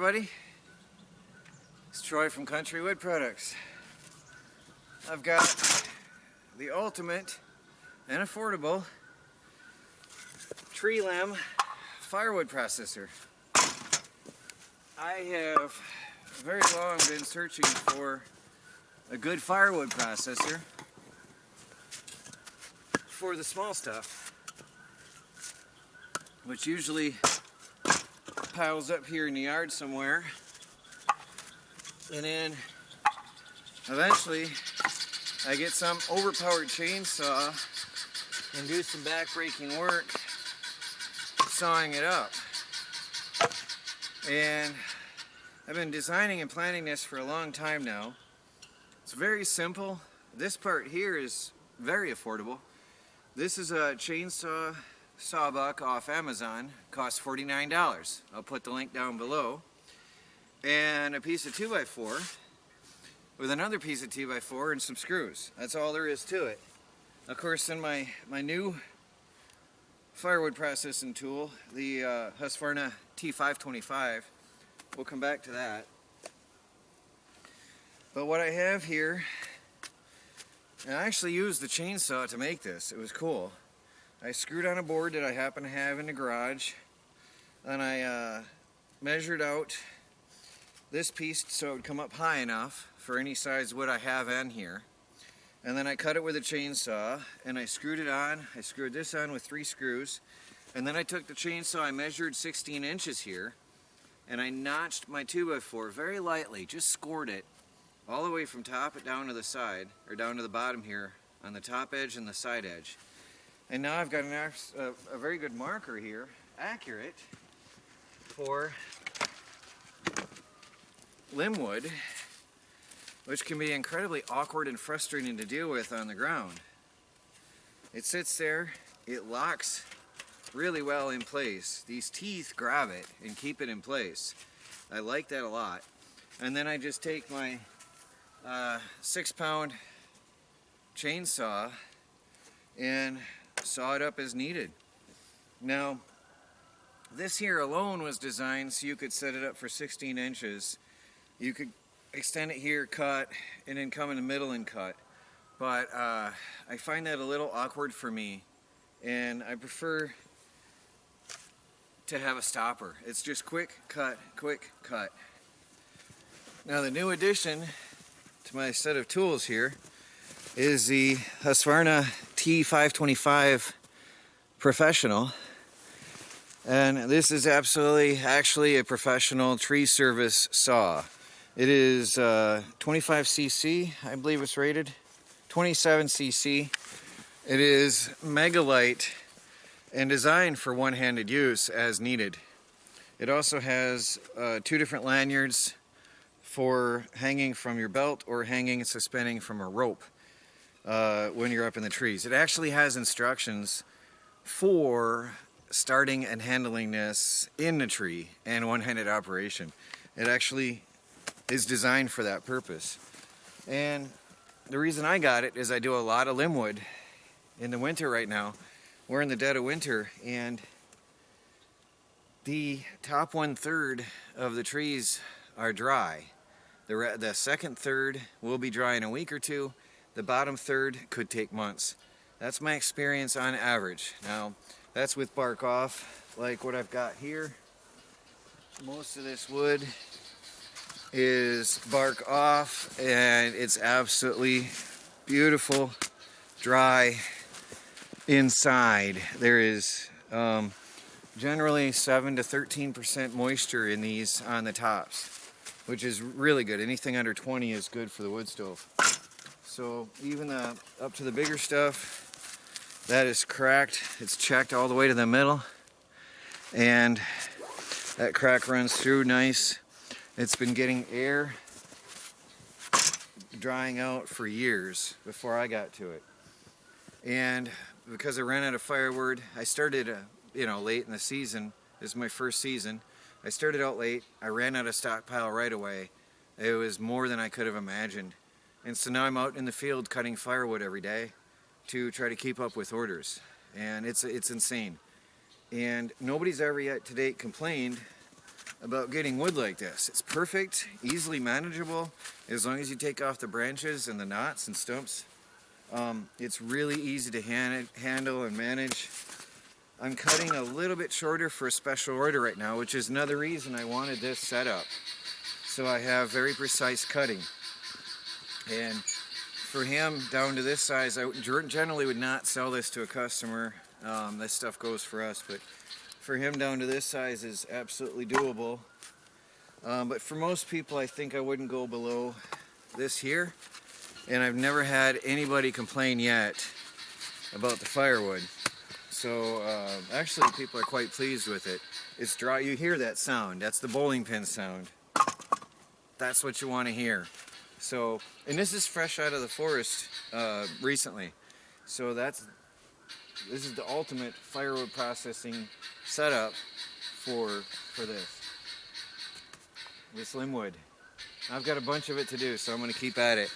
everybody, it's Troy from Country Wood Products. I've got the ultimate and affordable tree limb firewood processor. I have very long been searching for a good firewood processor for the small stuff, which usually piles up here in the yard somewhere, and then eventually I get some overpowered chainsaw and do some back-breaking work sawing it up. And I've been designing and planning this for a long time now. It's very simple. This part here is very affordable. This is a chainsaw sawbuck off Amazon, costs $49. I'll put the link down below. And a piece of 2x4 with another piece of 2x4 and some screws. That's all there is to it. Of course, in my new firewood processing tool, the Husqvarna T525, we'll come back to that. But what I have here, and I actually used the chainsaw to make this. It was cool. I screwed on a board that I happen to have in the garage, and I measured out this piece so it would come up high enough for any size wood I have in here. And then I cut it with a chainsaw and I screwed it on. I screwed this on with 3 screws, and then I took the chainsaw, I measured 16 inches here, and I notched my 2x4 very lightly, just scored it all the way from top down to the side, or down to the bottom here on the top edge and the side edge. And now I've got a very good marker here, accurate for limb wood, which can be incredibly awkward and frustrating to deal with on the ground. It sits there, it locks really well in place. These teeth grab it and keep it in place. I like that a lot. And then I just take my 6-pound chainsaw and saw it up as needed. Now, this here alone was designed so you could set it up for 16 inches. You could extend it here, cut, and then come in the middle and cut. But I find that a little awkward for me, and I prefer to have a stopper. It's just quick cut, quick cut. Now the new addition to my set of tools here is the Husqvarna T525 Professional. And this is actually a professional tree service saw. It is 25cc, I believe it's rated, 27cc. It is mega light and designed for one-handed use as needed. It also has 2 different lanyards for hanging from your belt or hanging and suspending from a rope when you're up in the trees. It actually has instructions for starting and handling this in the tree and one-handed operation. It actually is designed for that purpose. And the reason I got it is I do a lot of limb wood in the winter right now. We're in the dead of winter, and the top 1/3 of the trees are dry. The second third will be dry in a week or 2. The bottom third could take months. That's my experience on average. Now, that's with bark off, like what I've got here. Most of this wood is bark off, and it's absolutely beautiful, dry inside. There is generally 7 to 13% moisture in these on the tops, which is really good. Anything under 20 is good for the wood stove. So even up to the bigger stuff, that is cracked. It's checked all the way to the middle, and that crack runs through nice. It's been getting air, drying out for years before I got to it. And because I ran out of firewood, I started late in the season. This is my first season. I started out late. I ran out of stockpile right away. It was more than I could have imagined. And so now I'm out in the field cutting firewood every day to try to keep up with orders. And it's insane. And nobody's ever yet to date complained about getting wood like this. It's perfect, easily manageable, as long as you take off the branches and the knots and stumps. It's really easy to handle and manage. I'm cutting a little bit shorter for a special order right now, which is another reason I wanted this setup. So I have very precise cutting. And for him, down to this size, I generally would not sell this to a customer. This stuff goes for us, but for him down to this size is absolutely doable. But for most people, I think I wouldn't go below this here. And I've never had anybody complain yet about the Firewood. So actually people are quite pleased with it. It's dry. You hear that sound. That's the bowling pin sound. That's what you want to hear. So, and this is fresh out of the forest recently. So this is the ultimate firewood processing setup for this limbwood. I've got a bunch of it to do, so I'm going to keep at it.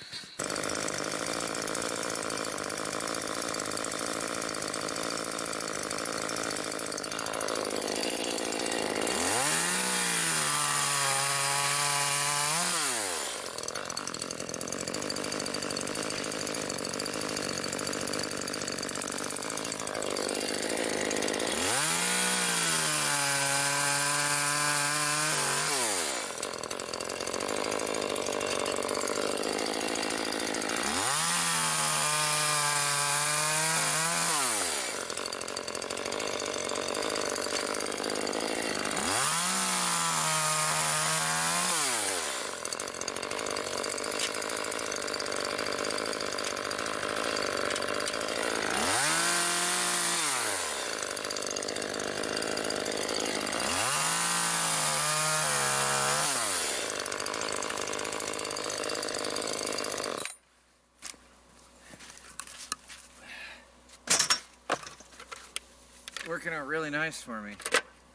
Working out really nice for me.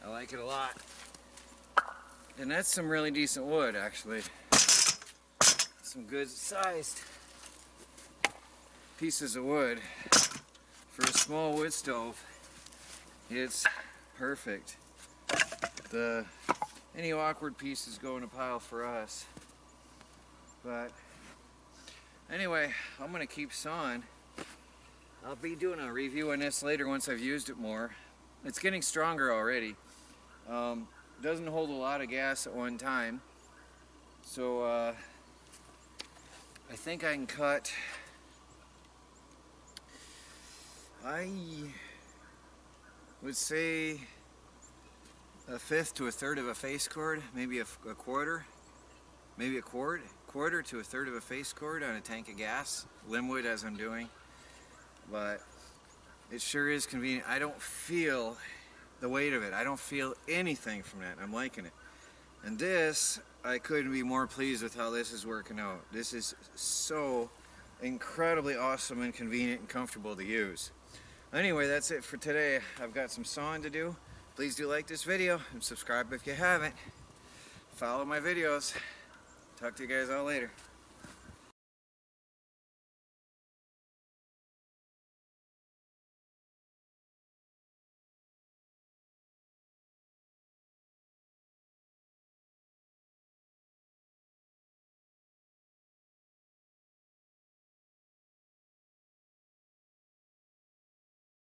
I like it a lot. And that's some really decent wood, actually. Some good sized pieces of wood. For a small wood stove, it's perfect. Any awkward pieces go in a pile for us. But anyway, I'm gonna keep sawing. I'll be doing a review on this later once I've used it more. It's getting stronger already. Doesn't hold a lot of gas at one time. So I think I can cut, I would say, a fifth to a third of a face cord, maybe a quarter, maybe a quarter to a third of a face cord on a tank of gas, limbwood as I'm doing. But it sure is convenient. I don't feel the weight of it. I don't feel anything from that. I'm liking it. And this, I couldn't be more pleased with how this is working out. This is so incredibly awesome and convenient and comfortable to use. Anyway, that's it for today. I've got some sawing to do. Please do like this video and subscribe if you haven't. Follow my videos. Talk to you guys all later.